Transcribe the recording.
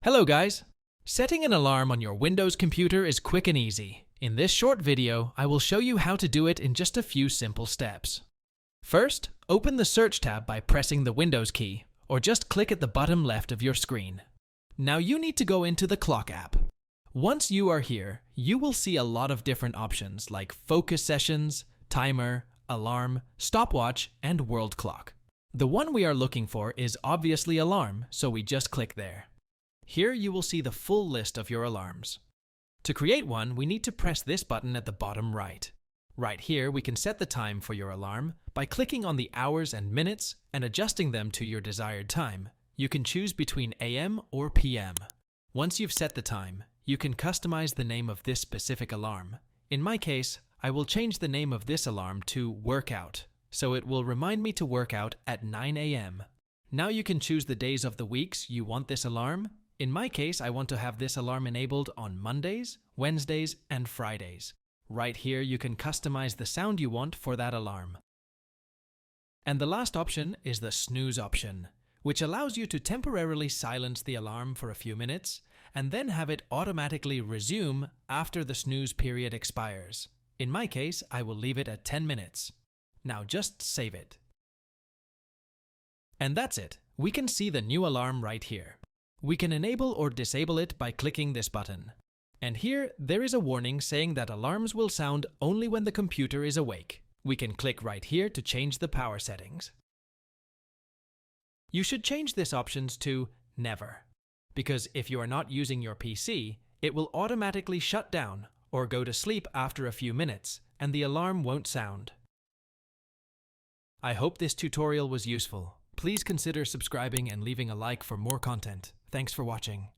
Hello guys! Setting an alarm on your Windows computer is quick and easy. In this short video, I will show you how to do it in just a few simple steps. First, open the Search tab by pressing the Windows key, or just click at the bottom left of your screen. Now you need to go into the Clock app. Once you are here, you will see a lot of different options like Focus Sessions, Timer, Alarm, Stopwatch, and World Clock. The one we are looking for is obviously Alarm, so we just click there. Here you will see the full list of your alarms. To create one, we need to press this button at the bottom right. Right here, we can set the time for your alarm by clicking on the hours and minutes and adjusting them to your desired time. You can choose between AM or PM. Once you've set the time, you can customize the name of this specific alarm. In my case, I will change the name of this alarm to Workout, so it will remind me to work out at 9 AM. Now you can choose the days of the weeks you want this alarm. In my case, I want to have this alarm enabled on Mondays, Wednesdays, and Fridays. Right here, you can customize the sound you want for that alarm. And the last option is the snooze option, which allows you to temporarily silence the alarm for a few minutes and then have it automatically resume after the snooze period expires. In my case, I will leave it at 10 minutes. Now just save it. And that's it. We can see the new alarm right here. We can enable or disable it by clicking this button. And here, there is a warning saying that alarms will sound only when the computer is awake. We can click right here to change the power settings. You should change this options to Never, because if you are not using your PC, it will automatically shut down or go to sleep after a few minutes, and the alarm won't sound. I hope this tutorial was useful. Please consider subscribing and leaving a like for more content. Thanks for watching.